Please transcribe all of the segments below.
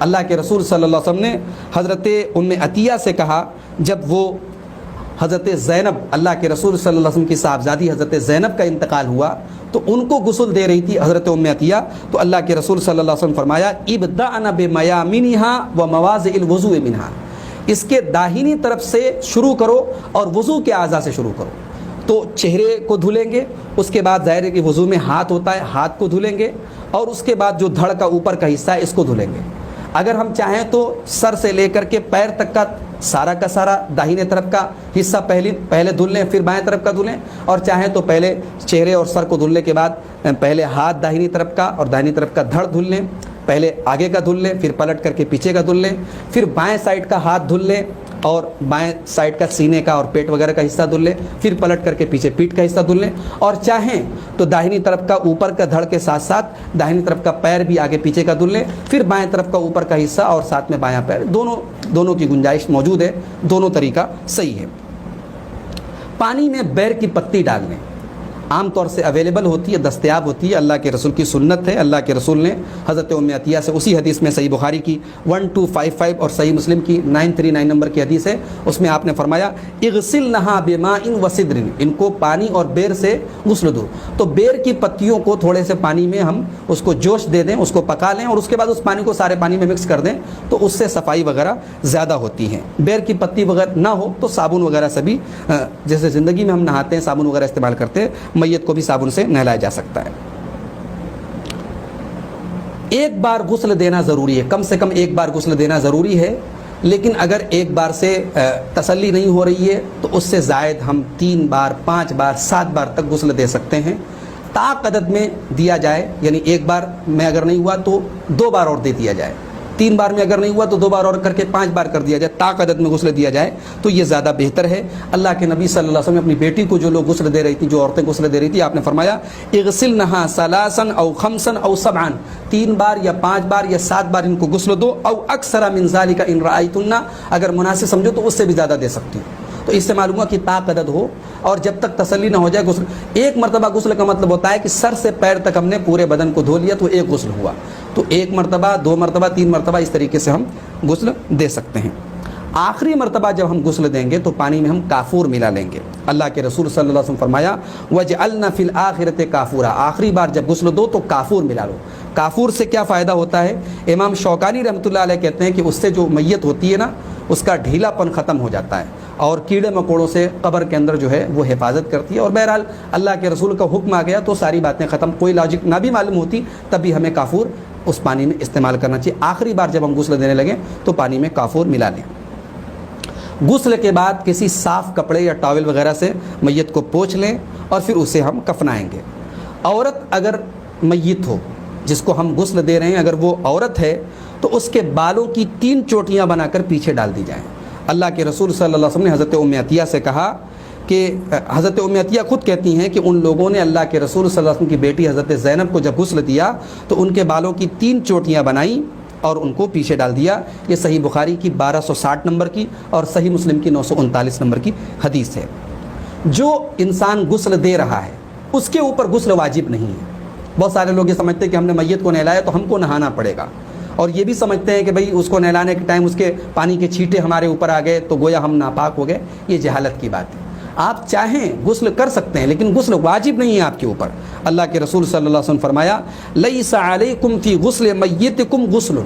اللہ کے رسول صلی اللہ علیہ وسلم نے حضرت ام عطیہ سے کہا، جب وہ حضرت زینب، اللہ کے رسول صلی اللہ علیہ وسلم کی صاحبزادی حضرت زینب کا انتقال ہوا تو ان کو غسل دے رہی تھی حضرت ام عطیہ، تو اللہ کے رسول صلی اللہ علیہ وسلم فرمایا ابدأن بمیامنها ومواضع الوضوء منها، اس کے داہنی طرف سے شروع کرو اور وضو کے اعضاء سے شروع کرو۔ تو چہرے کو دھلیں گے، اس کے بعد ظاہر ہے کہ وضو میں ہاتھ ہوتا ہے، ہاتھ کو دھلیں گے، اور اس کے بعد جو دھڑ کا اوپر کا حصہ ہے اس کو دھلیں گے۔ اگر ہم چاہیں تو سر سے لے کر کے پیر تک کا سارا داہنے طرف کا حصہ پہلے دھل لیں، پھر بائیں طرف کا دھلیں، اور چاہیں تو پہلے چہرے اور سر کو دھلنے کے بعد پہلے ہاتھ داہنی طرف کا اور داہنی طرف کا دھڑ دھل لیں، پہلے آگے کا دھل لیں، پھر پلٹ کر کے پیچھے کا دھل لیں، پھر بائیں سائڈ کا ہاتھ دھل لیں اور بائیں سائڈ کا سینے کا اور پیٹ وغیرہ کا حصہ دھل لیں، پھر پلٹ کر کے پیچھے پیٹھ کا حصہ دھل لیں، اور چاہیں تو داہنی طرف کا اوپر کا دھڑ کے ساتھ ساتھ داہنی طرف کا پیر بھی آگے پیچھے کا دھل لیں، پھر بائیں طرف کا اوپر کا حصہ اور ساتھ میں بایاں پیر، دونوں کی گنجائش موجود ہے، دونوں طریقہ صحیح ہے۔ پانی میں بیر کی پتی ڈالنے عام طور سے اویلیبل ہوتی ہے، دستیاب ہوتی ہے، اللہ کے رسول کی سنت ہے۔ اللہ کے رسول نے حضرت ام عطیہ سے اسی حدیث میں صحیح بخاری کی 1255 اور صحیح مسلم کی 939 نمبر کی حدیث ہے، اس میں آپ نے فرمایا اغسلنھا بماء وسدر، ان کو پانی اور بیر سے غسل دو۔ تو بیر کی پتیوں کو تھوڑے سے پانی میں ہم اس کو جوش دے دیں، اس کو پکا لیں، اور اس کے بعد اس پانی کو سارے پانی میں مکس کر دیں، تو اس سے صفائی وغیرہ زیادہ ہوتی ہے۔ بیر کی پتی وغیرہ نہ ہو تو صابن وغیرہ سے بھی، جیسے زندگی میں ہم نہاتے ہیں صابن وغیرہ استعمال کرتے ہیں، میت کو بھی صابن سے نہلایا جا سکتا ہے۔ ایک بار غسل دینا ضروری ہے، کم سے کم ایک بار غسل دینا ضروری ہے، لیکن اگر ایک بار سے تسلی نہیں ہو رہی ہے تو اس سے زائد ہم 3 بار 5 بار 7 بار تک غسل دے سکتے ہیں۔ طاق عدد میں دیا جائے، یعنی ایک بار میں اگر نہیں ہوا تو 2 بار اور دے دیا جائے، 3 بار میں اگر نہیں ہوا تو 2 بار اور کر کے 5 بار کر دیا جائے، طاق عدد میں غسل دیا جائے تو یہ زیادہ بہتر ہے۔ اللہ کے نبی صلی اللہ علیہ وسلم اپنی بیٹی کو جو لوگ غسل دے رہی تھی، جو عورتیں غسل دے رہی تھی، آپ نے فرمایا اغسلنھا ثلاثا او خمسا او سبعا، 3 بار یا 5 بار یا 7 بار ان کو غسل دو، او اکثر من ذلک ان رأیتن، اگر مناسب سمجھو تو اس سے بھی زیادہ دے سکتی ہو۔ تو اس سے معلوم ہوا کہ طاق عدد ہو، اور جب تک تسلی نہ ہو جائے غسل، ایک مرتبہ غسل کا مطلب ہوتا ہے کہ سر سے پیر تک ہم نے پورے بدن کو دھو لیا تو ایک غسل ہوا، تو 1 مرتبہ 2 مرتبہ 3 مرتبہ اس طریقے سے ہم غسل دے سکتے ہیں۔ آخری مرتبہ جب ہم غسل دیں گے تو پانی میں ہم کافور ملا لیں گے۔ اللہ کے رسول صلی اللہ علیہ وسلم فرمایا وَجْعَلْنَا فِي الْآخِرَةِ كَافُورًا، آخری بار جب غسل دو تو کافور ملا لو۔ کافور سے کیا فائدہ ہوتا ہے؟ امام شوکانی رحمۃ اللہ علیہ کہتے ہیں کہ اس سے جو میت ہوتی ہے نا، اس کا ڈھیلا پن ختم ہو جاتا ہے، اور کیڑے مکوڑوں سے قبر کے اندر جو ہے وہ حفاظت کرتی ہے۔ اور بہرحال اللہ کے رسول کا حکم آ گیا تو ساری باتیں ختم، کوئی لاجک نہ بھی معلوم ہوتی تب بھی ہمیں کافور اس پانی میں استعمال کرنا چاہیے۔ آخری بار جب ہم غسل دینے لگیں تو پانی میں کافور ملا لیں۔ غسل کے بعد کسی صاف کپڑے یا ٹاول وغیرہ سے میت کو پوچھ لیں اور پھر اسے ہم کفنائیں گے۔ عورت اگر میت ہو جس کو ہم غسل دے رہے ہیں، اگر وہ عورت ہے تو اس کے بالوں کی 3 چوٹیاں بنا کر پیچھے ڈال دی جائیں۔ اللہ کے رسول صلی اللہ علیہ وسلم نے حضرت ام عطیہ سے کہا کہ حضرت ام عطیہ خود کہتی ہیں کہ ان لوگوں نے اللہ کے رسول صلی اللہ علیہ وسلم کی بیٹی حضرت زینب کو جب غسل دیا تو ان کے بالوں کی 3 چوٹیاں بنائیں اور ان کو پیچھے ڈال دیا۔ یہ صحیح بخاری کی 1260 نمبر کی اور صحیح مسلم کی 939 نمبر کی حدیث ہے۔ جو انسان غسل دے رہا ہے اس کے اوپر غسل واجب نہیں ہے۔ بہت سارے لوگ یہ سمجھتے ہیں کہ ہم نے میت کو نہلایا تو ہم کو نہانا پڑے گا، اور یہ بھی سمجھتے ہیں کہ بھئی اس کو نہلانے کے ٹائم اس کے پانی کے چھینٹے ہمارے اوپر آ گئے تو گویا ہم ناپاک ہو گئے۔ یہ جہالت کی بات ہے۔ آپ چاہیں غسل کر سکتے ہیں لیکن غسل واجب نہیں ہے آپ کے اوپر۔ اللہ کے رسول صلی اللہ علیہ وسلم فرمایا لیس علیکم فی غسل میتکم غسل،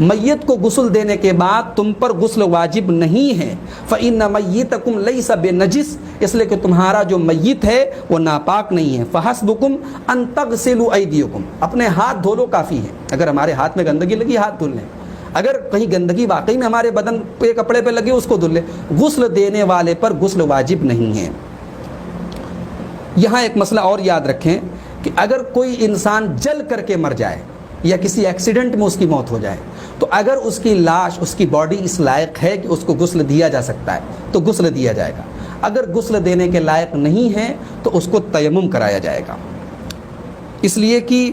میت کو غسل دینے کے بعد تم پر غسل واجب نہیں ہے۔ فإن میتکم لیس بنجس، اس لیے کہ تمہارا جو میت ہے وہ ناپاک نہیں ہے۔ فحسبکم ان تغسلوا ایدیکم، اپنے ہاتھ دھو لو کافی ہے۔ اگر ہمارے ہاتھ میں گندگی لگی ہاتھ دھل لیں، اگر کہیں گندگی واقعی میں ہمارے بدن پہ کپڑے پہ لگے اس کو دھل لیں۔ غسل دینے والے پر غسل واجب نہیں ہے۔ یہاں ایک مسئلہ اور یاد رکھیں کہ اگر کوئی انسان جل کر کے مر جائے یا کسی ایکسیڈنٹ میں اس کی موت ہو جائے تو اگر اس کی لاش، اس کی باڈی اس لائق ہے کہ اس کو غسل دیا جا سکتا ہے تو غسل دیا جائے گا۔ اگر غسل دینے کے لائق نہیں ہے تو اس کو تیمم کرایا جائے گا، اس لیے کہ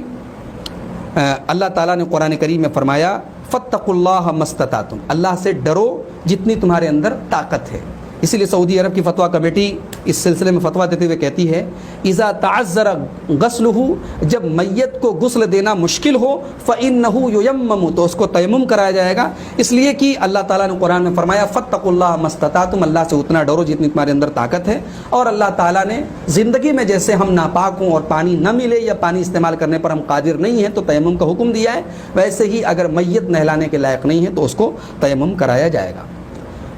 اللہ تعالیٰ نے قرآن کریم میں فرمایا فاتقوا اللہ ما استطعتم، اللہ سے ڈرو جتنی تمہارے اندر طاقت ہے۔ اسی لیے سعودی عرب کی فتویٰ کمیٹی اس سلسلے میں فتویٰ دیتے ہوئے کہتی ہے اذا تعذر غسلہ، جب میت کو غسل دینا مشکل ہو فإنہ ییمم، تو اس کو تیمم کرایا جائے گا، اس لیے کہ اللہ تعالیٰ نے قرآن میں فرمایا فاتقوا اللہ ما استطعتم، اللہ سے اتنا ڈرو جتنی تمہارے اندر طاقت ہے، اور اللہ تعالیٰ نے زندگی میں جیسے ہم ناپاک ہوں اور پانی نہ ملے یا پانی استعمال کرنے پر ہم قادر نہیں ہیں تو تیمم کا حکم دیا ہے، ویسے ہی اگر میت نہلانے کے لائق نہیں ہے تو اس کو تیمم کرایا جائے گا۔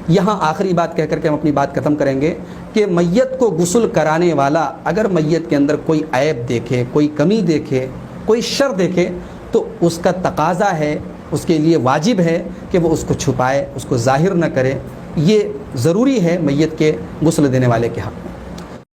یہاں آخری بات کہہ کر کے ہم اپنی بات ختم کریں گے کہ میت کو غسل کرانے والا اگر میت کے اندر کوئی عیب دیکھے، کوئی کمی دیکھے، کوئی شر دیکھے تو اس کا تقاضا ہے، اس کے لیے واجب ہے کہ وہ اس کو چھپائے، اس کو ظاہر نہ کرے، یہ ضروری ہے میت کے غسل دینے والے کے حق میں۔